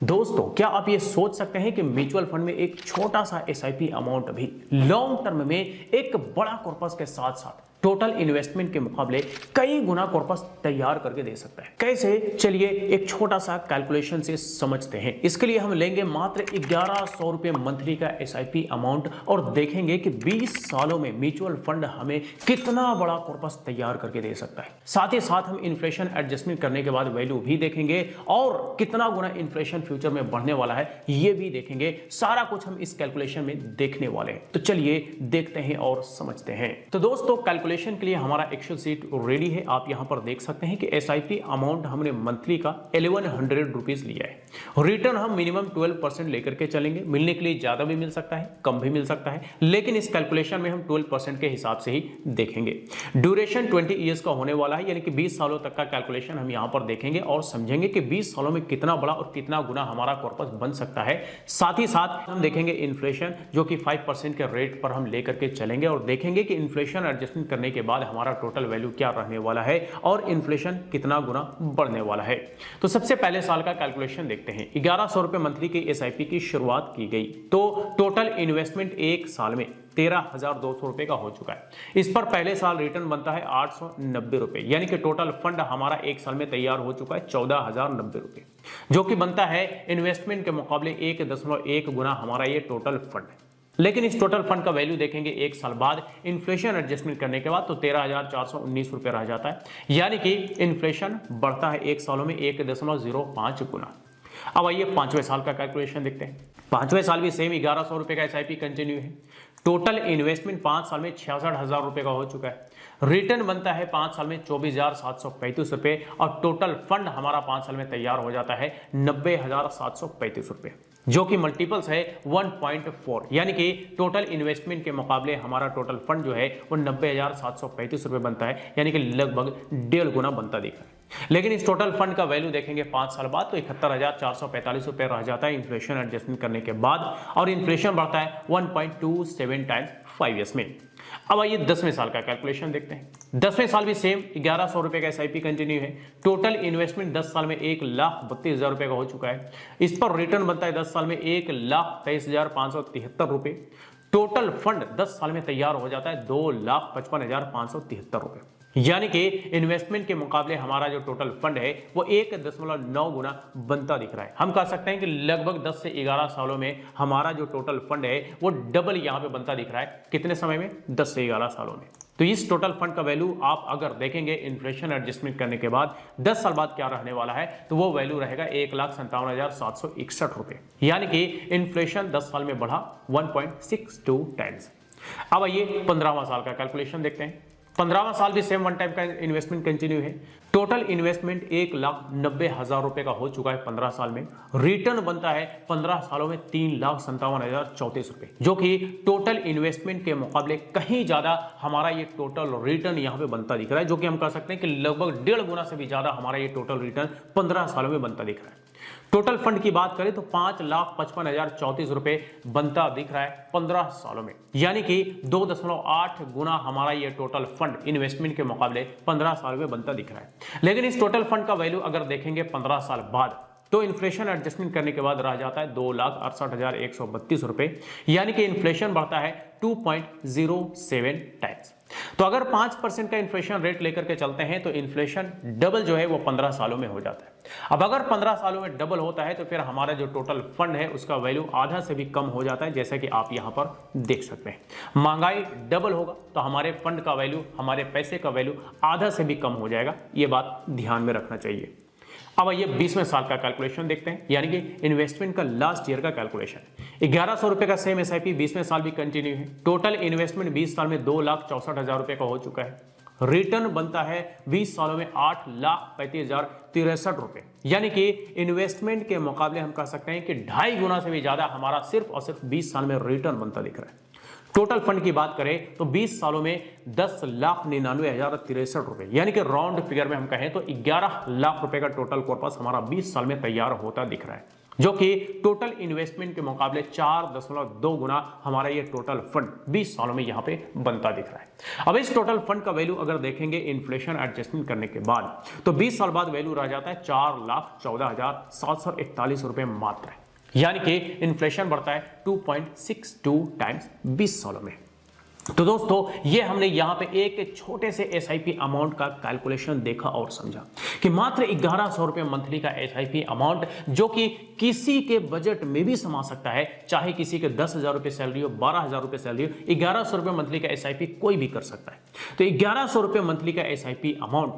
दोस्तों, क्या आप ये सोच सकते हैं कि म्यूचुअल फंड में एक छोटा सा एसआईपी अमाउंट भी लॉन्ग टर्म में एक बड़ा कॉर्पस के साथ साथ टोटल इन्वेस्टमेंट के मुकाबले कई गुना कॉर्पस तैयार करके दे सकता है? कैसे? चलिए एक छोटा सा कैलकुलेशन से समझते हैं। इसके लिए हम लेंगे मात्र 1100 रुपए मंथली का एसआईपी अमाउंट और देखेंगे कि 20 सालों में म्यूचुअल फंड हमें कितना बड़ा कॉर्पस तैयार करके दे सकता है। साथ ही साथ हम इन्फ्लेशन एडजस्टमेंट करने के बाद वैल्यू भी देखेंगे और कितना गुना इन्फ्लेशन फ्यूचर में बढ़ने वाला है ये भी देखेंगे। सारा कुछ हम इस कैलकुलेशन में देखने वाले हैं। तो चलिए देखते हैं और समझते हैं। तो दोस्तों, कैलकुलेशन के लिए हमारा एक्सेल शीट रेडी है। आप यहां पर देख सकते हैं कि एसआईपी अमाउंट हमने मंथली का 1100 रुपीज लिया है। रिटर्न हम मिनिमम 12% लेकर के चलेंगे। मिलने के लिए ज्यादा भी मिल सकता है, कम भी मिल सकता है, लेकिन इस कैलकुलेशन में हम 12% के हिसाब से ही देखेंगे। ड्यूरेशन 20 ईयर्स का होने वाला है, यानी कि 20 सालों तक का कैलकुलेशन हम यहां पर देखेंगे और समझेंगे कि 20 सालों में कितना बड़ा और कितना गुना हमारा कॉर्पस बन सकता है। साथ ही साथ हम देखेंगे इन्फ्लेशन, जो कि 5% के रेट पर हम लेकर के चलेंगे और देखेंगे कि इन्फ्लेशन एडजस्टमेंट करने के बाद हमारा टोटल वैल्यू क्या रहने वाला है और इन्फ्लेशन कितना गुना बढ़ने वाला है। तो सबसे पहले साल का कैलकुलेशन देखते हैं। 1100 रुपए मंथली की एसआईपी की शुरुआत की गई तो टोटल इन्वेस्टमेंट एक साल में 13,200 रुपए का हो चुका है। इस पर पहले साल रिटर्न बनता है 890 रुपए, यानी कि टोटल फंड हमारा एक साल में तैयार हो चुका है 14,090 रुपए, जो कि बनता है इन्वेस्टमेंट के मुकाबले 1.1 गुना हमारा ये टोटल फंड है। लेकिन इस टोटल फंड का वैल्यू देखेंगे एक साल बाद इन्फ्लेशन एडजस्टमेंट करने के बाद तो 13,419 रुपए रह जाता है, यानी कि इन्फ्लेशन बढ़ता है एक सालों में 1.05 गुना। अब आइए पांचवें साल का कैलकुलेशन देखते हैं। पांचवें साल भी सेम 1100 रुपए का एसआईपी कंटिन्यू है। टोटल इन्वेस्टमेंट 5 साल में 66,000 रुपए का हो चुका है। रिटर्न बनता है 5 साल में 24,735 रुपए और टोटल फंड हमारा 5 साल में तैयार हो जाता है 90,735 रुपए, जो कि मल्टीपल्स है 1.4, यानी कि टोटल इन्वेस्टमेंट के मुकाबले हमारा टोटल फंड जो है वो 90,735 रुपए बनता है, यानी कि लगभग 1.5 गुना बनता दिख रहा है। लेकिन इस टोटल फंड का वैल्यू देखेंगे 5 साल बाद तो 71,445 रुपए रह जाता है इन्फ्लेशन एडजस्टमेंट करने के बाद, और इन्फ्लेशन बढ़ता है 1.27 टाइम्स 5 ईयर्स में। अब आइए 10वें साल का कैलकुलेशन देखते हैं। 10वें साल भी सेम 1100 रुपए का एसआईपी कंटिन्यू है। टोटल इन्वेस्टमेंट 10 साल में 1,32,000 रुपए का हो चुका है। इस पर रिटर्न बनता है 10 साल में 1,23,573 रुपए। टोटल फंड 10 साल में तैयार हो जाता है 2,55,573 रुपए, यानी कि इन्वेस्टमेंट के मुकाबले हमारा जो टोटल फंड है वो 1.9 गुना बनता दिख रहा है। हम कह सकते हैं कि लगभग 10 से 11 सालों में हमारा जो टोटल फंड है वो डबल यहां पे बनता दिख रहा है। कितने समय में? 10 से 11 सालों में। तो इस टोटल फंड का वैल्यू आप अगर देखेंगे इन्फ्लेशन एडजस्टमेंट करने के बाद 10 साल बाद क्या रहने वाला है, तो वो वैल्यू रहेगा 1,57,761 रुपए, यानी कि इन्फ्लेशन 10 साल में बढ़ा 1.62 टाइम्स। अब आइए 15वां साल का कैलकुलेशन देखते हैं। 15वां साल भी सेम वन टाइम का इन्वेस्टमेंट कंटिन्यू है। टोटल इन्वेस्टमेंट 1,90,000 रुपए का हो चुका है 15 साल में। रिटर्न बनता है 15 सालों में 3,57,034 रुपए, जो कि टोटल इन्वेस्टमेंट के मुकाबले कहीं ज्यादा हमारा ये टोटल रिटर्न यहाँ पे बनता दिख रहा है, जो कि हम कह सकते हैं कि लगभग 1.5 गुना से भी ज्यादा हमारा ये टोटल रिटर्न 15 सालों में बनता दिख रहा है। टोटल फंड की बात करें तो 5,55,034 रुपए बनता दिख रहा है 15 सालों में, यानी कि 2.8 गुना हमारा ये टोटल फंड इन्वेस्टमेंट के मुकाबले 15 साल में बनता दिख रहा है। लेकिन इस टोटल फंड का वैल्यू अगर देखेंगे 15 साल बाद तो इन्फ्लेशन एडजस्टमेंट करने के बाद रह जाता है 2,68,132 रुपए, यानी कि इन्फ्लेशन बढ़ता है 2.07 टाइम्स। तो अगर 5% का इन्फ्लेशन रेट लेकर के चलते हैं तो इन्फ्लेशन डबल जो है वो 15 सालों में हो जाता है। अब अगर 15 सालों में डबल होता है तो फिर हमारा जो टोटल फंड है उसका वैल्यू आधा से भी कम हो जाता है, जैसा कि आप यहां पर देख सकते हैं। महंगाई डबल होगा तो हमारे फंड का वैल्यू, हमारे पैसे का वैल्यू आधा से भी कम हो जाएगा। ये बात ध्यान में रखना चाहिए। अब आइए 20वें साल का कैलकुलेशन देखते हैं, यानी कि इन्वेस्टमेंट का लास्ट ईयर का कैलकुलेशन। 1100 रुपए का सेम एसआईपी 20वें साल भी कंटिन्यू है। टोटल इन्वेस्टमेंट 20 साल में 2,64,000 रुपए का हो चुका है। रिटर्न बनता है 20 सालों में 8,35,063 रुपए, यानी कि इन्वेस्टमेंट के मुकाबले हम कह सकते हैं कि 2.5 गुना से भी ज्यादा हमारा सिर्फ और सिर्फ 20 साल में रिटर्न बनता दिख रहा है। टोटल फंड की बात करें तो 20 सालों में 10,99,063 रुपए, यानी कि राउंड फिगर में हम कहें तो 11 लाख रुपए का टोटल कॉर्पस हमारा 20 साल में तैयार होता दिख रहा है। जो कि टोटल इन्वेस्टमेंट के मुकाबले 4.2 गुना हमारा ये टोटल फंड 20 सालों में यहाँ पे बनता दिख रहा है। अब इस टोटल फंड का वैल्यू अगर देखेंगे इन्फ्लेशन एडजस्टमेंट करने के बाद, तो 20 साल बाद वैल्यू रह जाता है 4,14,741 रुपए मात्र, यानी कि इन्फ्लेशन बढ़ता है 2.62 टाइम्स 20 सालों में। तो दोस्तों ये हमने यहाँ पे एक छोटे से एसआईपी अमाउंट का कैलकुलेशन देखा और समझा कि मात्र 1100 रुपए मंथली का एसआईपी अमाउंट, जो कि किसी के बजट में भी समा सकता है, चाहे किसी के 10,000 रुपए सैलरी हो, 12,000 रुपए सैलरी हो, 1100 रुपए मंथली का एसआईपी कोई भी कर सकता है। तो 1100 रुपए मंथली का एसआईपी अमाउंट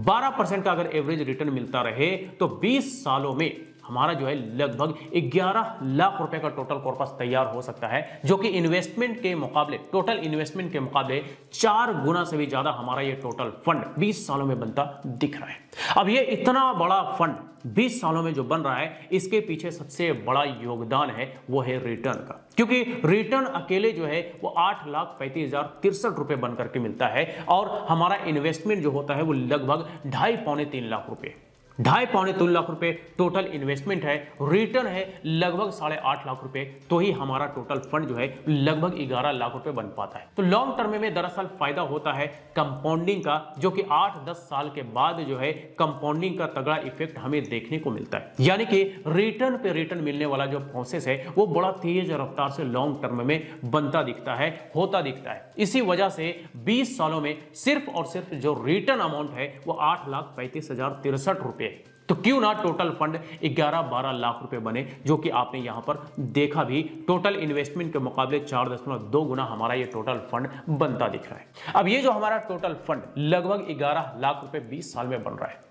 12% का अगर एवरेज रिटर्न मिलता रहे तो 20 सालों में हमारा जो है लगभग 11 लाख रुपए का टोटल कॉर्पस तैयार हो सकता है, जो कि इन्वेस्टमेंट के मुकाबले, टोटल इन्वेस्टमेंट के मुकाबले 4 गुना से भी ज्यादा हमारा ये टोटल फंड 20 सालों में बनता दिख रहा है। अब ये इतना बड़ा फंड 20 सालों में जो बन रहा है, इसके पीछे सबसे बड़ा योगदान है वो है रिटर्न का, क्योंकि रिटर्न अकेले जो है वो 8,35,063 रुपए बन करके मिलता है, और हमारा इन्वेस्टमेंट जो होता है वो लगभग 2.5-3 लाख रुपए, 2.5-3 लाख रुपए टोटल इन्वेस्टमेंट है, रिटर्न है लगभग 8.5 लाख रुपए, तो ही हमारा टोटल फंड जो है लगभग 11 लाख रुपए बन पाता है। तो लॉन्ग टर्म में दरअसल फायदा होता है कंपाउंडिंग का, जो कि 8-10 साल के बाद जो है कंपाउंडिंग का तगड़ा इफेक्ट हमें देखने को मिलता है, यानी कि रिटर्न पे रिटर्न मिलने वाला जो प्रोसेस है वो बड़ा तेज रफ्तार से लॉन्ग टर्म में बनता दिखता है, होता दिखता है। इसी वजह से 20 सालों में सिर्फ और सिर्फ जो रिटर्न अमाउंट है वो 8,35,063 रुपए। तो क्यों ना टोटल फंड 11-12 लाख रुपए बने, जो कि आपने यहां पर देखा भी, टोटल इन्वेस्टमेंट के मुकाबले 4.2 गुना हमारा ये टोटल फंड बनता दिख रहा है। अब ये जो हमारा टोटल फंड लगभग 11 लाख रुपए 20 साल में बन रहा है,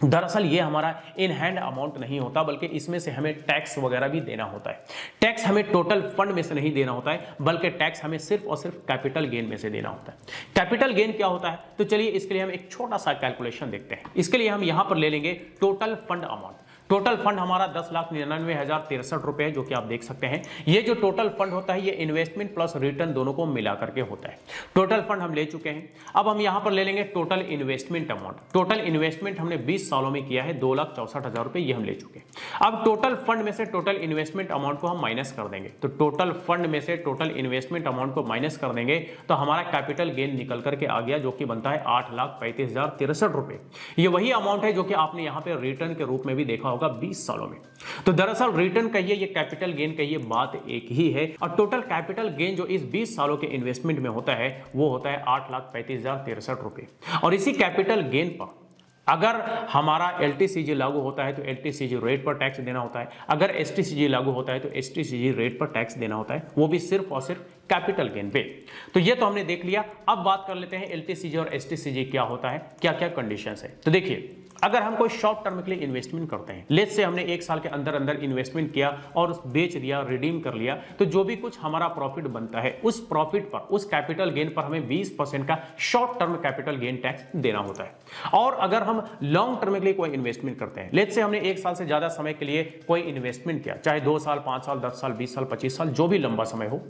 दरअसल ये हमारा इन हैंड अमाउंट नहीं होता, बल्कि इसमें से हमें टैक्स वगैरह भी देना होता है। टैक्स हमें टोटल फंड में से नहीं देना होता है, बल्कि टैक्स हमें सिर्फ और सिर्फ कैपिटल गेन में से देना होता है। कैपिटल गेन क्या होता है, तो चलिए इसके लिए हम एक छोटा सा कैलकुलेशन देखते हैं। इसके लिए हम यहां पर ले लेंगे total fund amount. Total fund हमारा 10,99,063 रुपए है, जो कि आप देख सकते हैं। ये जो टोटल फंड होता है ये इन्वेस्टमेंट प्लस रिटर्न दोनों को मिला करके होता है। टोटल फंड हम ले चुके हैं। अब हम यहां पर ले लेंगे total investment amount. Total investment हमने 20 सालों में किया है 2,64,000 रुपए, ये हम ले चुके हैं। अब टोटल फंड में से टोटल इन्वेस्टमेंट अमाउंट को हम माइनस कर देंगे, तो टोटल फंड में से टोटल इन्वेस्टमेंट अमाउंट को माइनस कर देंगे तो हमारा कैपिटल गेन निकल करके आ गया, जो कि बनता है 8,35,063 रुपए। ये वही अमाउंट है जो कि आपने यहां पे रिटर्न के रूप में भी देखा होगा 20 सालों में। तो दरअसल रिटर्न कहिए, ये कैपिटल गेन कहिए, बात एक ही है। और टोटल कैपिटल गेन जो इस 20 सालों के इन्वेस्टमेंट में होता है वो होता है 8,35,063 रुपए। और इसी कैपिटल गेन पर अगर हमारा एलटीसीजी लागू होता है तो एलटीसीजी रेट पर टैक्स देना होता है, अगर एसटीसीजी लागू होता है तो एसटीसीजी रेट पर टैक्स देना होता है, वो भी सिर्फ और सिर्फ कैपिटल गेन पे। तो ये तो हमने देख लिया। अब बात कर लेते हैं एलटीसीजी और एसटीसीजी क्या होता है, क्या क्या कंडीशंस है। तो देखिए, अगर हम कोई शॉर्ट टर्म के लिए इन्वेस्टमेंट करते हैं, लेट्स से हमने 1 साल के अंदर अंदर इन्वेस्टमेंट किया और बेच दिया, रिडीम कर लिया, तो जो भी कुछ हमारा प्रॉफिट बनता है उस प्रॉफिट पर, उस कैपिटल गेन पर हमें 20% का short term capital gain tax देना होता है। और अगर हम लॉन्ग टर्म के लिए कोई इन्वेस्टमेंट करते हैं, लेट्स से हमने 1 साल से ज्यादा समय के लिए कोई इन्वेस्टमेंट किया, चाहे 2 साल, 5 साल, 10 साल, 20 साल, 25 साल, जो भी लंबा समय हो,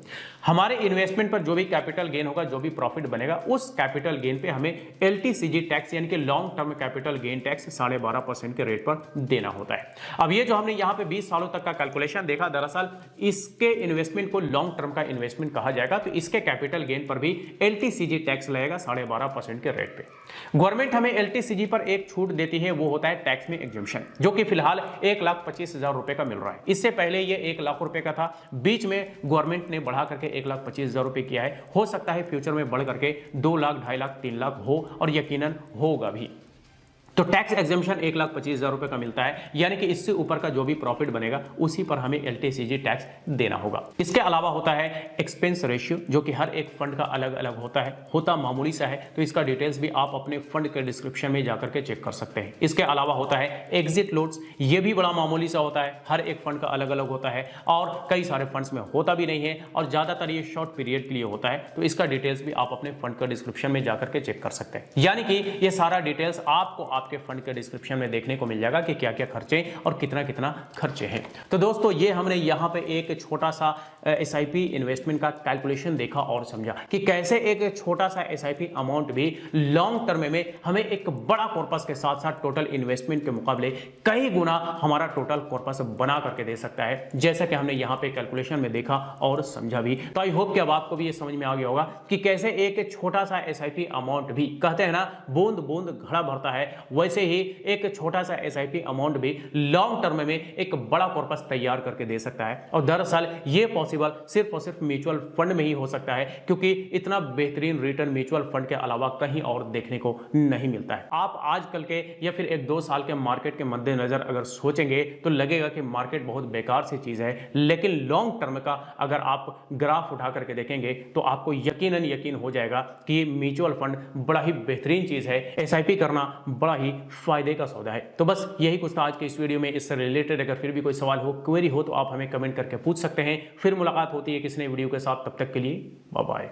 हमारे इन्वेस्टमेंट पर जो भी कैपिटल गेन होगा, जो भी प्रॉफिट बनेगा, उस कैपिटल गेन पे हमें एलटीसीजी टैक्स यानी कि long term capital gain tax 12.5% के रेट पर देना होता है। अब ये जो हमने यहां पे 20 सालों तक का कैलकुलेशन देखा, दरअसल इसके इन्वेस्टमेंट को लॉन्ग टर्म का इन्वेस्टमेंट कहा जाएगा, तो इसके कैपिटल गेन पर भी एलटीसीजी टैक्स लगेगा 12.5% के रेट पे। गवर्नमेंट हमें एलटीसीजी पर एक छूट देती है, वो होता है टैक्स में एग्जम्पशन, जो कि फिलहाल 1,25,000 रुपए का मिल रहा है। इससे पहले ये 1 लाख रुपए का था, बीच में गवर्नमेंट ने बढ़ा करके 1,25,000 रुपए किया है। हो सकता है फ्यूचर में बढ़ करके 2 लाख, 2.5 लाख, 3 लाख हो, और यकीनन होगा भी। तो टैक्स एग्जम्पशन 1,25,000 रुपए का मिलता है, यानी कि इससे ऊपर का जो भी प्रॉफिट बनेगा उसी पर हमें एलटीसीजी टैक्स देना होगा। इसके अलावा होता है एक्सपेंस रेशियो, जो कि हर एक फंड का अलग अलग होता है, होता मामूली सा है, तो इसका डिटेल्स भी आप अपने फंड के डिस्क्रिप्शन में जाकर के चेक कर सकते हैं। इसके अलावा होता है एग्जिट लोड्स, ये भी बड़ा मामूली सा होता है, हर एक फंड का अलग अलग होता है, और कई सारे फंड्स में होता भी नहीं है, और ज्यादातर ये शॉर्ट पीरियड के लिए होता है, तो इसका डिटेल्स भी आप अपने फंड का डिस्क्रिप्शन में जाकर के चेक कर सकते हैं। यानी कि ये सारा डिटेल्स आपको आपके फंड के डिस्क्रिप्शन में देखने को मिल जाएगा कि क्या क्या खर्चे और कितना कितना खर्चे हैं। तो दोस्तों ये हमने यहाँ पे एक छोटा सा SIP इन्वेस्टमेंट का कैलकुलेशन देखा और समझा कि कैसे एक छोटा सा SIP अमाउंट भी लॉन्ग टर्म में हमें एक बड़ा कॉर्पस के साथ साथ टोटल इन्वेस्टमेंट के मुकाबले कई गुना हमारा टोटल कॉर्पस बना करके दे सकता है, जैसा कि हमने यहाँ पे कैलकुलेशन में देखा और समझा भी। तो आई होप कि अब आपको भी ये समझ में आ गया होगा कि कैसे एक छोटा सा SIP अमाउंट भी, कहते हैं ना बूंद बूंद घड़ा भरता है, वैसे ही एक छोटा सा SIP अमाउंट भी लॉन्ग टर्म में एक बड़ा कॉर्पस तैयार करके दे सकता है। और दरअसल ये पॉसिबल सिर्फ और सिर्फ म्यूचुअल फंड में ही हो सकता है, क्योंकि इतना बेहतरीन रिटर्न म्यूचुअल फंड के अलावा कहीं और देखने को नहीं मिलता है। आप आजकल के या फिर 1-2 साल के मार्केट के मद्देनजर अगर सोचेंगे तो लगेगा कि मार्केट बहुत बेकार सी चीज है, लेकिन लॉन्ग टर्म का अगर आप ग्राफ उठा करके देखेंगे तो आपको यकीन हो जाएगा कि म्यूचुअल फंड बड़ा ही बेहतरीन चीज है, SIP करना बड़ा ही फायदे का सौदा है। तो बस यही कुछ था आज के इस वीडियो में। इससे रिलेटेड अगर फिर भी कोई सवाल हो, क्वेरी हो, तो आप हमें कमेंट करके पूछ सकते हैं। फिर मुलाकात होती है किसी नए वीडियो के साथ, तब तक के लिए बाय बाय।